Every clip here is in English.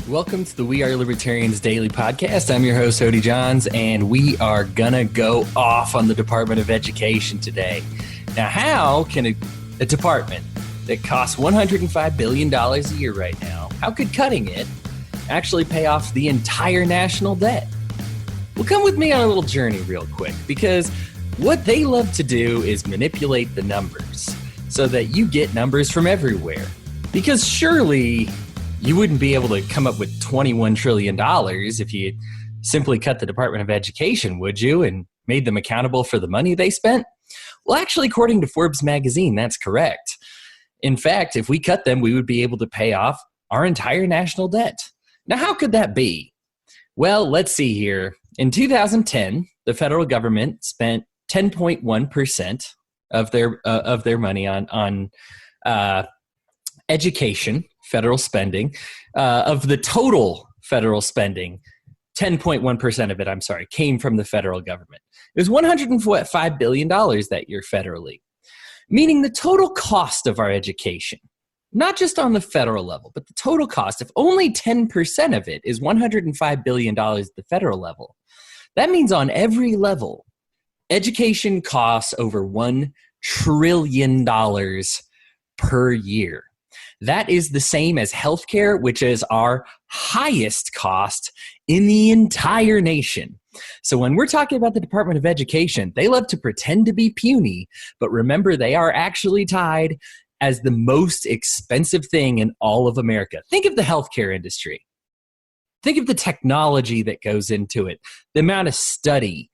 Welcome to the We Are Libertarians Daily Podcast. I'm your host, Hodey Johns, and we are gonna go off on the Department of Education today. Now, how can a department that costs $105 billion a year right now, how could cutting it actually pay off the entire national debt? Well, come with me on a little journey real quick, because what they love to do is manipulate the numbers so that you get numbers from everywhere. Because surely you wouldn't be able to come up with $21 trillion if you simply cut the Department of Education, would you, and made them accountable for the money they spent? Well, actually, according to Forbes magazine, that's correct. In fact, if we cut them, we would be able to pay off our entire national debt. Now, how could that be? Well, let's see here. In 2010, the federal government spent 10.1% of their money on education, federal spending. Of the total federal spending, 10.1% of it, came from the federal government. It was $105 billion that year federally, meaning the total cost of our education, not just on the federal level, but the total cost, if only 10% of it is $105 billion at the federal level, that means on every level, education costs over $1 trillion per year. That is the same as healthcare, which is our highest cost in the entire nation. So when we're talking about the Department of Education, they love to pretend to be puny, but remember they are actually tied as the most expensive thing in all of America. Think of the healthcare industry. Think of the technology that goes into it, the amount of study,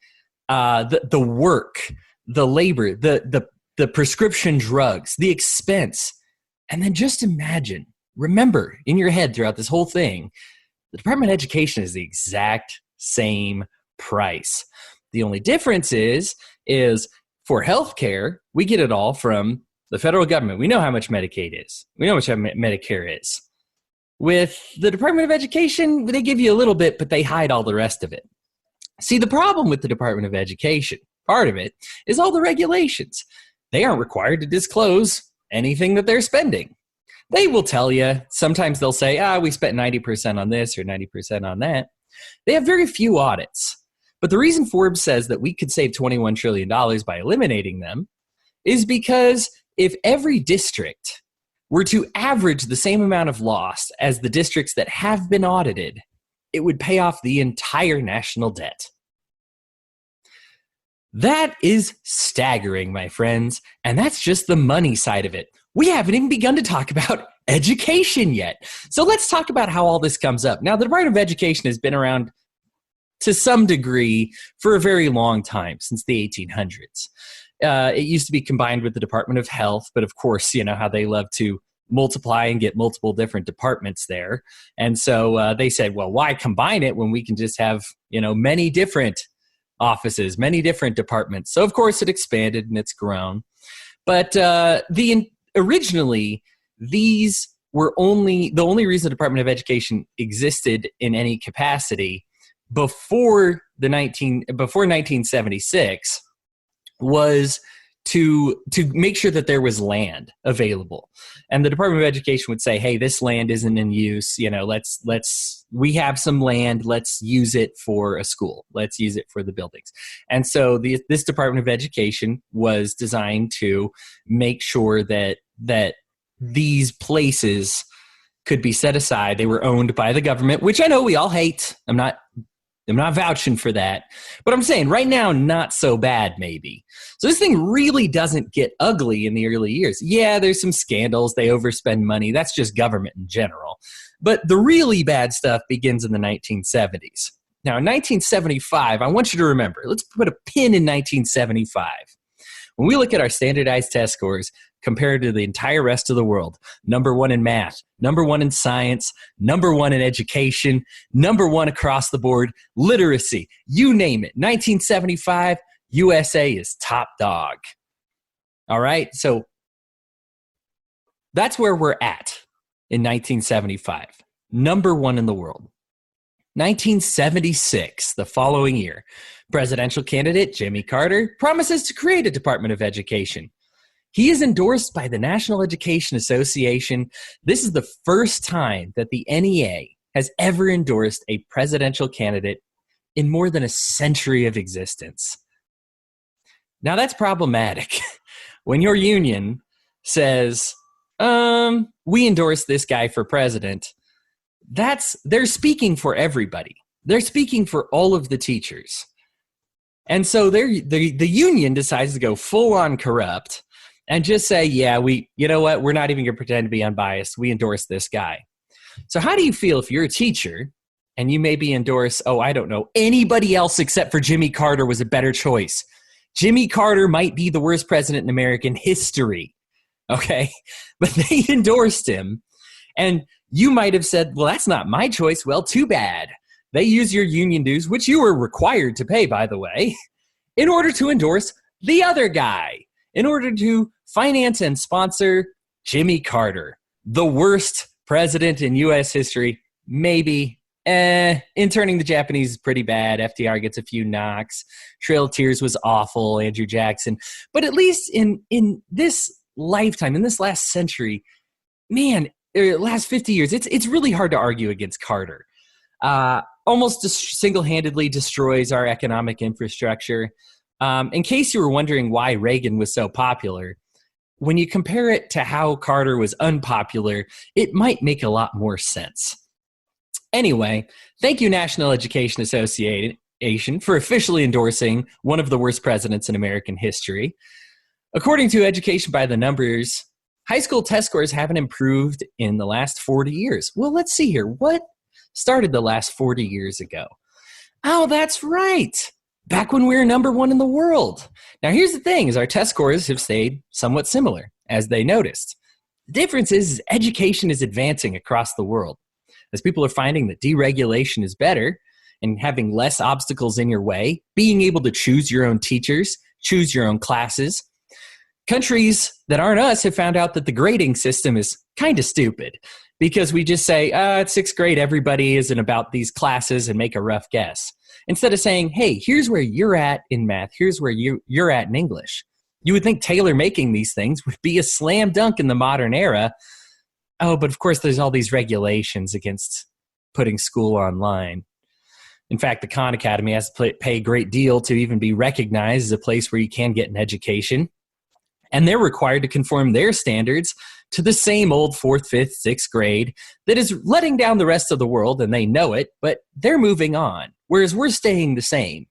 the work, the labor, the prescription drugs, the expense. And then just imagine, remember in your head throughout this whole thing, the Department of Education is the exact same price. The only difference is for healthcare, we get it all from the federal government. We know how much Medicaid is. We know how much Medicare is. With the Department of Education, they give you a little bit, but they hide all the rest of it. See, the problem with the Department of Education, part of it, is all the regulations. They aren't required to disclose anything that they're spending. They will tell you. Sometimes they'll say, we spent 90% on this or 90% on that. They have very few audits. But the reason Forbes says that we could save $21 trillion by eliminating them is because if every district were to average the same amount of loss as the districts that have been audited, it would pay off the entire national debt. That is staggering, my friends, and that's just the money side of it. We haven't even begun to talk about education yet. So let's talk about how all this comes up. Now, the Department of Education has been around to some degree for a very long time, since the 1800s. It used to be combined with the Department of Health, but of course, you know how they love to multiply and get multiple different departments there. And so they said, well, why combine it when we can just have, many different offices, many different departments. So of course it expanded and it's grown. But originally, these were the only reason the Department of Education existed in any capacity before 1976 was to make sure that there was land available. And the Department of Education would say, hey, this land isn't in use. We have some land. Let's use it for a school. Let's use it for the buildings. And so this Department of Education was designed to make sure that these places could be set aside. They were owned by the government, which I know we all hate. I'm not vouching for that. But I'm saying right now, not so bad maybe. So this thing really doesn't get ugly in the early years. Yeah, there's some scandals. They overspend money. That's just government in general. But the really bad stuff begins in the 1970s. Now, in 1975, I want you to remember, let's put a pin in 1975. When we look at our standardized test scores compared to the entire rest of the world, number one in math, number one in science, number one in education, number one across the board, literacy, you name it. 1975, USA is top dog. All right, so that's where we're at in 1975, number one in the world. 1976, the following year, presidential candidate Jimmy Carter promises to create a Department of Education. He is endorsed by the National Education Association. This is the first time that the NEA has ever endorsed a presidential candidate in more than a century of existence. Now that's problematic. When your union says, we endorse this guy for president, they're speaking for everybody. They're speaking for all of the teachers. And so the union decides to go full on corrupt and just say, yeah, you know what? We're not even going to pretend to be unbiased. We endorse this guy. So how do you feel if you're a teacher and you maybe endorse, I don't know, anybody else except for Jimmy Carter was a better choice? Jimmy Carter might be the worst president in American history. Okay. But they endorsed him. And you might have said, well, that's not my choice. Well, too bad. They use your union dues, which you were required to pay, by the way, in order to endorse the other guy, in order to finance and sponsor Jimmy Carter, the worst president in U.S. history. Maybe. Interning the Japanese is pretty bad. FDR gets a few knocks. Trail of Tears was awful. Andrew Jackson. But at least in this lifetime, in this last century, last 50 years, it's really hard to argue against Carter. Almost single-handedly destroys our economic infrastructure. In case you were wondering why Reagan was so popular, when you compare it to how Carter was unpopular, it might make a lot more sense. Anyway, thank you, National Education Association, for officially endorsing one of the worst presidents in American history. According to Education by the Numbers, high school test scores haven't improved in the last 40 years. Well, let's see here. What started the last 40 years ago? Oh, that's right. Back when we were number one in the world. Now, here's the thing, is our test scores have stayed somewhat similar, as they noticed. The difference is education is advancing across the world. As people are finding that deregulation is better and having less obstacles in your way, being able to choose your own teachers, choose your own classes. Countries that aren't us have found out that the grading system is kind of stupid because we just say, it's sixth grade, everybody is in about these classes and make a rough guess. Instead of saying, hey, here's where you're at in math, here's where you're at in English. You would think tailor-making these things would be a slam dunk in the modern era. Oh, but of course there's all these regulations against putting school online. In fact, the Khan Academy has to pay a great deal to even be recognized as a place where you can get an education. And they're required to conform their standards to the same old 4th, 5th, 6th grade that is letting down the rest of the world, and they know it, but they're moving on, whereas we're staying the same.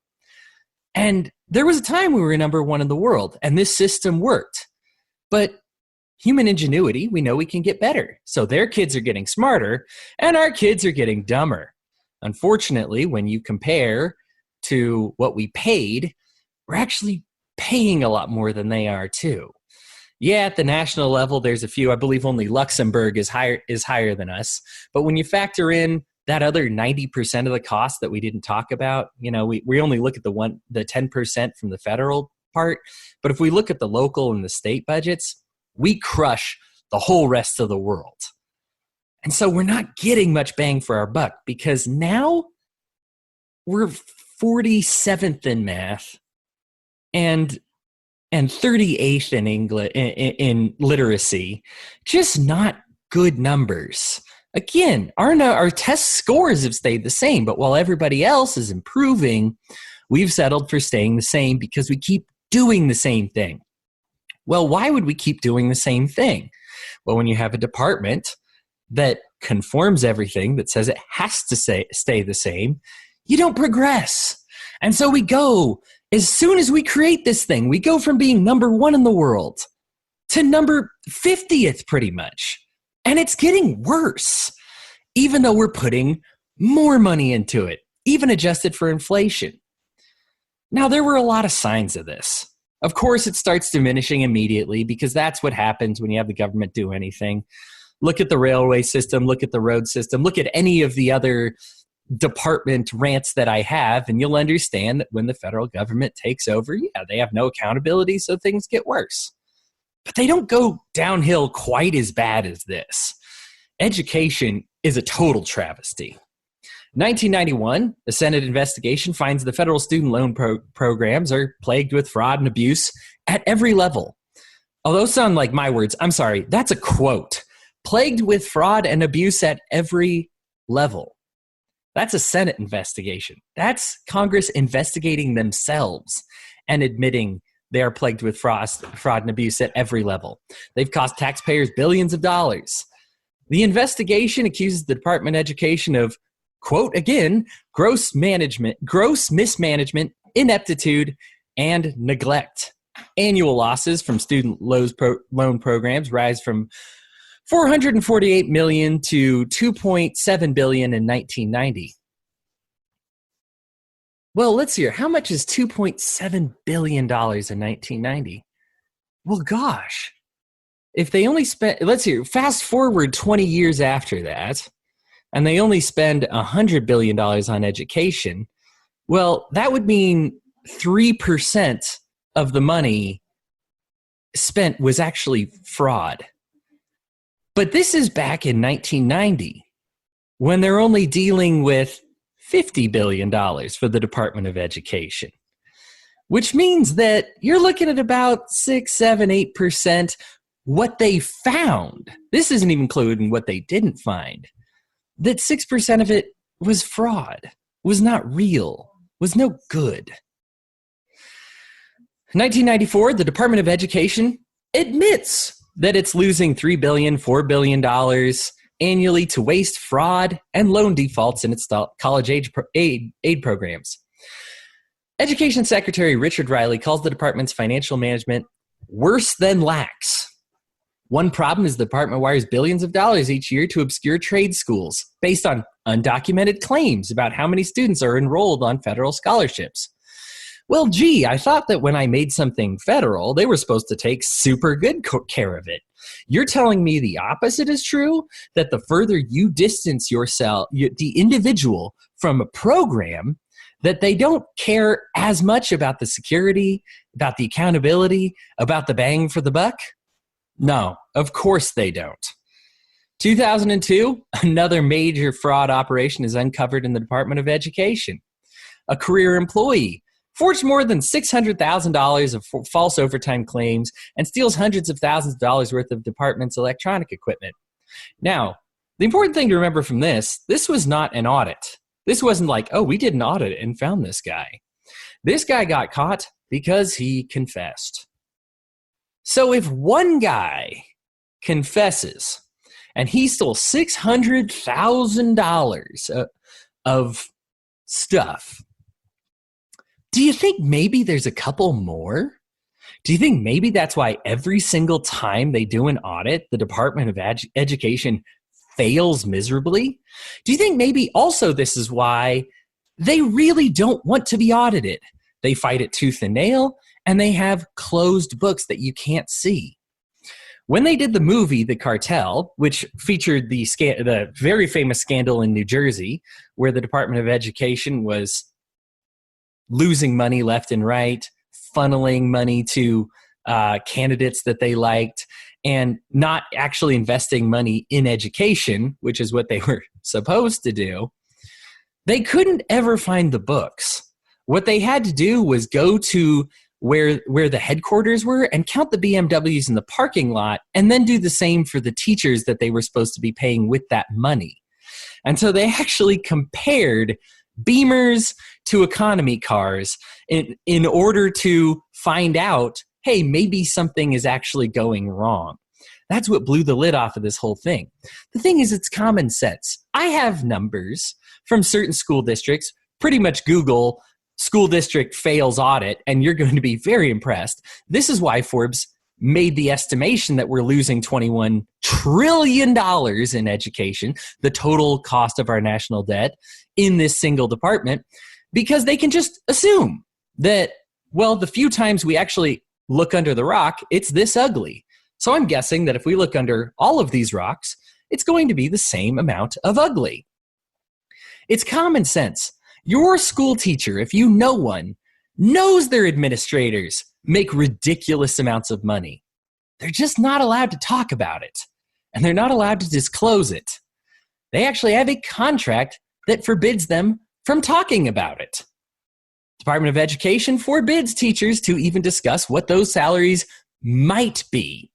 And there was a time we were number one in the world, and this system worked. But human ingenuity, we know we can get better. So their kids are getting smarter, and our kids are getting dumber. Unfortunately, when you compare to what we paid, we're actually paying a lot more than they are too. Yeah, at the national level, there's a few. I believe only Luxembourg is higher than us. But when you factor in that other 90% of the cost that we didn't talk about, we only look at the 10% from the federal part. But if we look at the local and the state budgets, we crush the whole rest of the world. And so we're not getting much bang for our buck because now we're 47th in math and 38th in English in literacy. Just not good numbers. Again, our test scores have stayed the same, but while everybody else is improving, we've settled for staying the same because we keep doing the same thing. Well, why would we keep doing the same thing? Well, when you have a department that conforms everything, that says it has to stay the same, you don't progress. And so we go, as soon as we create this thing, we go from being number one in the world to number 50th pretty much. And it's getting worse, even though we're putting more money into it, even adjusted for inflation. Now, there were a lot of signs of this. Of course, it starts diminishing immediately because that's what happens when you have the government do anything. Look at the railway system, look at the road system, look at any of the other department rants that I have, and you'll understand that when the federal government takes over, they have no accountability, so things get worse. But they don't go downhill quite as bad as this. Education is a total travesty. 1991, a Senate investigation finds the federal student loan programs are plagued with fraud and abuse at every level. Although sound like my words, I'm sorry, that's a quote. Plagued with fraud and abuse at every level. That's a Senate investigation. That's Congress investigating themselves and admitting they are plagued with fraud and abuse at every level. They've cost taxpayers billions of dollars. The investigation accuses the Department of Education of, quote again, gross mismanagement, ineptitude, and neglect. Annual losses from student loan programs rise from $448 million to $2.7 billion in 1990. Well, let's hear. How much is $2.7 billion in 1990? Well, gosh. If they only spent, let's hear, fast forward 20 years after that, and they only spend $100 billion on education, well, that would mean 3% of the money spent was actually fraud. But this is back in 1990, when they're only dealing with $50 billion for the Department of Education, which means that you're looking at about 6, 7, 8% what they found. This isn't even including what they didn't find. That 6% of it was fraud, was not real, was no good. 1994, the Department of Education admits that it's losing $3 billion, $4 billion annually to waste, fraud, and loan defaults in its college aid programs. Education Secretary Richard Riley calls the department's financial management worse than lax. One problem is the department wires billions of dollars each year to obscure trade schools based on undocumented claims about how many students are enrolled on federal scholarships. Well, gee, I thought that when I made something federal, they were supposed to take super good care of it. You're telling me the opposite is true? That the further you distance yourself, the individual, from a program, that they don't care as much about the security, about the accountability, about the bang for the buck? No, of course they don't. 2002, another major fraud operation is uncovered in the Department of Education. A career employee forged more than $600,000 of false overtime claims and steals hundreds of thousands of dollars worth of department's electronic equipment. Now, the important thing to remember from this was not an audit. This wasn't like, oh, we did an audit and found this guy. This guy got caught because he confessed. So if one guy confesses and he stole $600,000 of stuff, do you think maybe there's a couple more? Do you think maybe that's why every single time they do an audit, the Department of Education fails miserably? Do you think maybe also this is why they really don't want to be audited? They fight it tooth and nail, and they have closed books that you can't see. When they did the movie The Cartel, which featured the very famous scandal in New Jersey, where the Department of Education was losing money left and right, funneling money to candidates that they liked, and not actually investing money in education, which is what they were supposed to do, they couldn't ever find the books. What they had to do was go to where the headquarters were and count the BMWs in the parking lot, and then do the same for the teachers that they were supposed to be paying with that money. And so they actually compared Beamers to economy cars in order to find out, hey, maybe something is actually going wrong. That's what blew the lid off of this whole thing. The thing is, it's common sense. I have numbers from certain school districts. Pretty much Google school district fails audit, and you're going to be very impressed. This is why Forbes made the estimation that we're losing $21 trillion in education, the total cost of our national debt in this single department, because they can just assume that, well, the few times we actually look under the rock, it's this ugly. So I'm guessing that if we look under all of these rocks, it's going to be the same amount of ugly. It's common sense. Your school teacher, if you know one, knows their administrators make ridiculous amounts of money. They're just not allowed to talk about it, and they're not allowed to disclose it. They actually have a contract that forbids them from talking about it. Department of Education forbids teachers to even discuss what those salaries might be,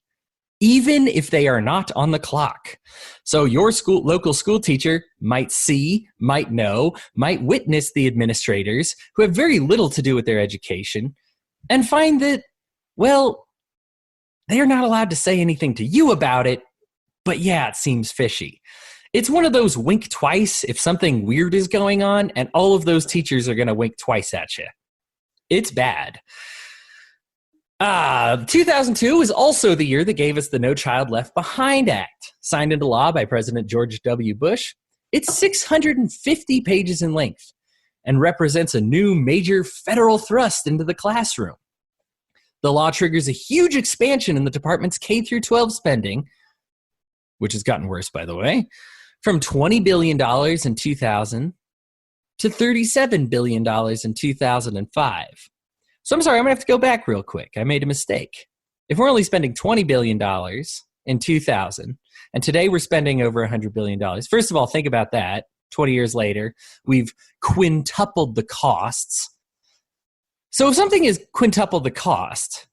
even if they are not on the clock. So your local school teacher might see, might know, might witness the administrators who have very little to do with their education and find that, well, they are not allowed to say anything to you about it, but yeah, it seems fishy. It's one of those wink twice if something weird is going on, and all of those teachers are going to wink twice at you. It's bad. 2002 is also the year that gave us the No Child Left Behind Act, signed into law by President George W. Bush. It's 650 pages in length and represents a new major federal thrust into the classroom. The law triggers a huge expansion in the department's K through 12 spending, which has gotten worse, by the way, from $20 billion in 2000 to $37 billion in 2005. So I'm sorry, I'm going to have to go back real quick. I made a mistake. If we're only spending $20 billion in 2000, and today we're spending over $100 billion, first of all, think about that. 20 years later, we've quintupled the costs. So if something is quintupled the cost,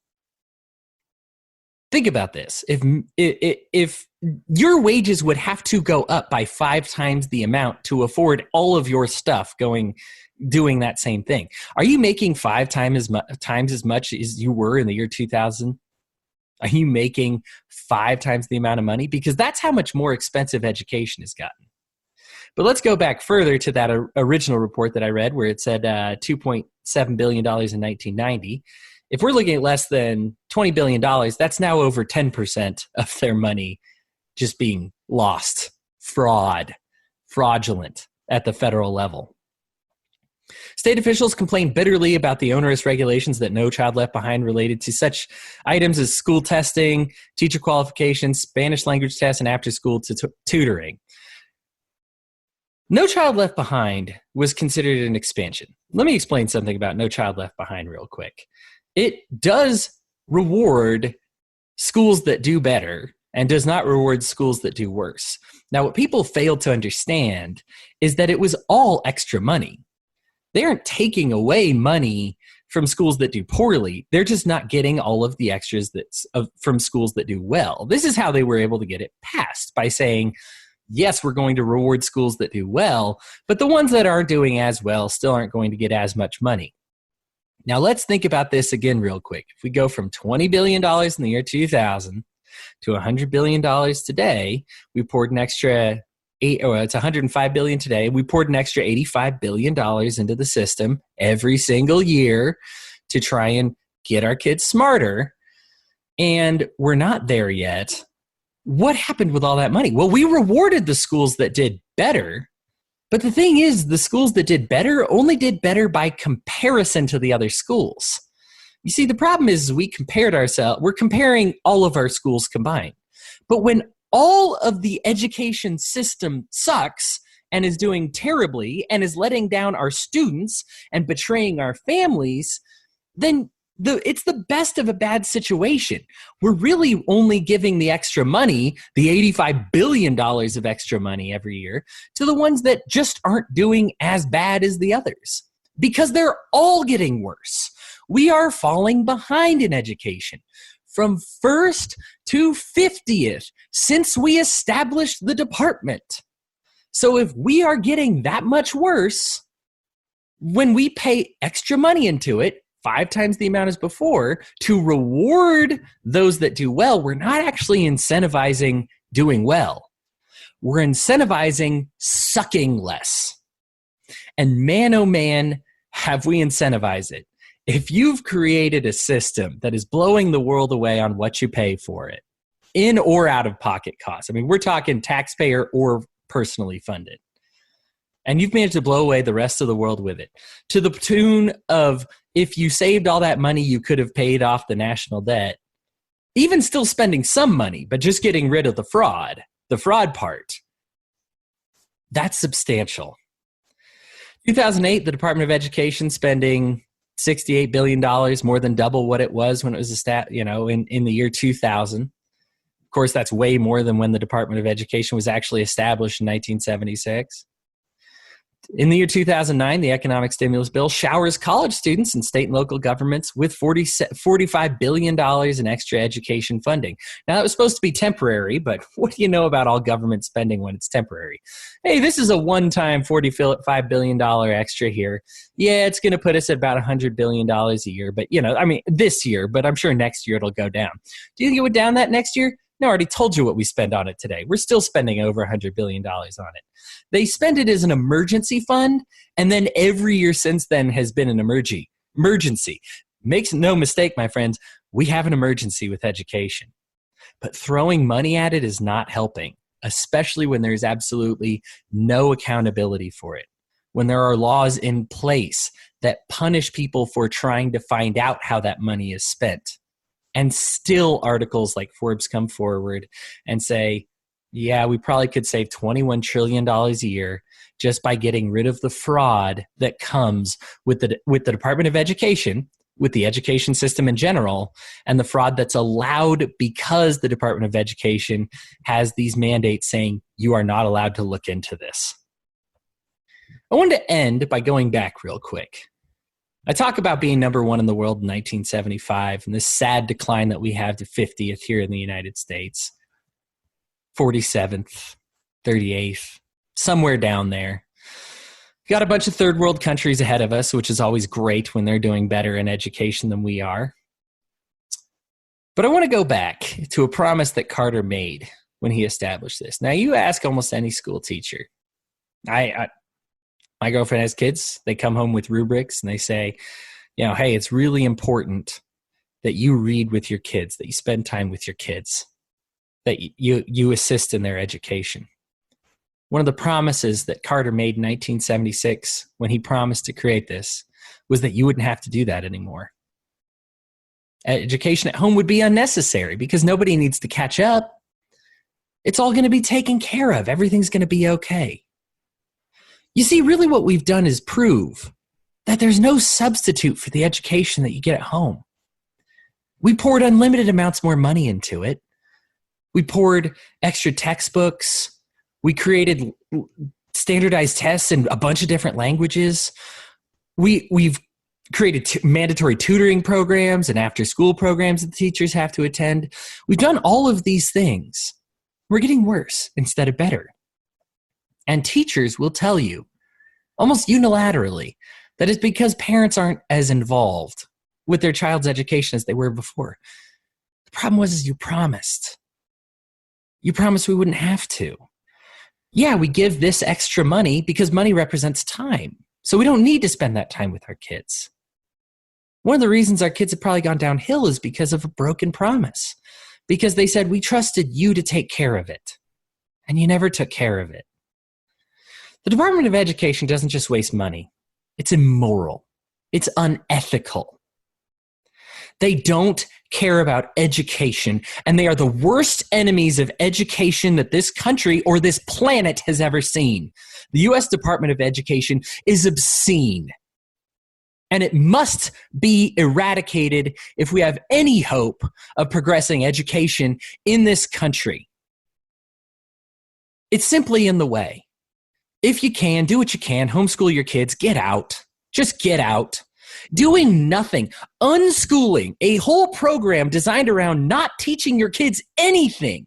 think about this. If your wages would have to go up by 5 times the amount to afford all of your stuff doing that same thing, are you making 5 times as much as you were in the year 2000? Are you making 5 times the amount of money? Because that's how much more expensive education has gotten. But let's go back further to that original report that I read where it said $2.7 billion in 1990. If we're looking at less than $20 billion, that's now over 10% of their money just being lost, fraudulent at the federal level. State officials complained bitterly about the onerous regulations that No Child Left Behind related to such items as school testing, teacher qualifications, Spanish language tests, and after-school tutoring. No Child Left Behind was considered an expansion. Let me explain something about No Child Left Behind real quick. It does reward schools that do better and does not reward schools that do worse. Now, what people fail to understand is that it was all extra money. They aren't taking away money from schools that do poorly. They're just not getting all of the extras from schools that do well. This is how they were able to get it passed, by saying, yes, we're going to reward schools that do well, but the ones that aren't doing as well still aren't going to get as much money. Now, let's think about this again real quick. If we go from $20 billion in the year 2000 to $100 billion today, we poured an extra it's $105 billion today. We poured an extra $85 billion into the system every single year to try and get our kids smarter. And we're not there yet. What happened with all that money? Well, we rewarded the schools that did better. But the thing is, the schools that did better only did better by comparison to the other schools. You see, the problem is we're comparing all of our schools combined. But when all of the education system sucks and is doing terribly and is letting down our students and betraying our families, then it's the best of a bad situation. We're really only giving the extra money, the $85 billion of extra money every year, to the ones that just aren't doing as bad as the others, because they're all getting worse. We are falling behind in education. From 1st to 50th since we established the department. So if we are getting that much worse, when we pay extra money into it, 5 times the amount as before, to reward those that do well, we're not actually incentivizing doing well. We're incentivizing sucking less. And man, oh man, have we incentivized it. If you've created a system that is blowing the world away on what you pay for it, in or out of pocket costs, I mean, we're talking taxpayer or personally funded, and you've managed to blow away the rest of the world with it, to the tune of, if you saved all that money, you could have paid off the national debt, even still spending some money, but just getting rid of the fraud part. That's substantial. 2008, the Department of Education spending $68 billion, more than double what it was when it was in the year 2000. Of course, that's way more than when the Department of Education was actually established in 1976. In the year 2009, the economic stimulus bill showers college students and state and local governments with $45 billion in extra education funding. Now, that was supposed to be temporary, but what do you know about all government spending when it's temporary? Hey, this is a one-time $45 billion extra here. Yeah, it's going to put us at about $100 billion a year, but, this year, but I'm sure next year it'll go down. Do you think it would down that next year? No, I already told you what we spend on it today. We're still spending over $100 billion on it. They spend it as an emergency fund, and then every year since then has been an emergency. Makes no mistake, my friends, we have an emergency with education. But throwing money at it is not helping, especially when there's absolutely no accountability for it. When there are laws in place that punish people for trying to find out how that money is spent. And still articles like Forbes come forward and say, yeah, we probably could save $21 trillion a year just by getting rid of the fraud that comes with the Department of Education, with the education system in general, and the fraud that's allowed because the Department of Education has these mandates saying you are not allowed to look into this. I wanted to end by going back real quick. I talk about being number one in the world in 1975 and this sad decline that we have to 50th here in the United States. 47th, 38th, somewhere down there. Got a bunch of third world countries ahead of us, which is always great when they're doing better in education than we are. But I want to go back to a promise that Carter made when he established this. Now, you ask almost any school teacher. My girlfriend has kids. They come home with rubrics and they say, hey, it's really important that you read with your kids, that you spend time with your kids, that you assist in their education. One of the promises that Carter made in 1976 when he promised to create this was that you wouldn't have to do that anymore. Education at home would be unnecessary because nobody needs to catch up. It's all going to be taken care of. Everything's going to be okay. You see, really what we've done is prove that there's no substitute for the education that you get at home. We poured unlimited amounts more money into it. We poured extra textbooks. We created standardized tests in a bunch of different languages. We've created mandatory tutoring programs and after-school programs that the teachers have to attend. We've done all of these things. We're getting worse instead of better. And teachers will tell you, almost unilaterally, that it's because parents aren't as involved with their child's education as they were before. The problem was you promised. You promised we wouldn't have to. Yeah, we give this extra money because money represents time. So we don't need to spend that time with our kids. One of the reasons our kids have probably gone downhill is because of a broken promise. Because they said, we trusted you to take care of it. And you never took care of it. The Department of Education doesn't just waste money. It's immoral. It's unethical. They don't care about education, and they are the worst enemies of education that this country or this planet has ever seen. The U.S. Department of Education is obscene, and it must be eradicated if we have any hope of progressing education in this country. It's simply in the way. If you can, do what you can, homeschool your kids, get out. Just get out. Doing nothing, unschooling, a whole program designed around not teaching your kids anything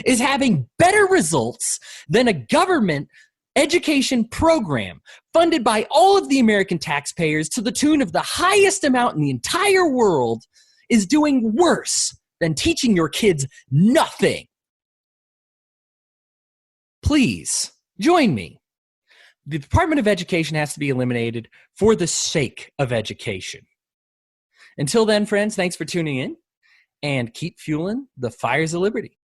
is having better results than a government education program funded by all of the American taxpayers to the tune of the highest amount in the entire world is doing worse than teaching your kids nothing. Please join me. The Department of Education has to be eliminated for the sake of education. Until then, friends, thanks for tuning in and keep fueling the fires of liberty.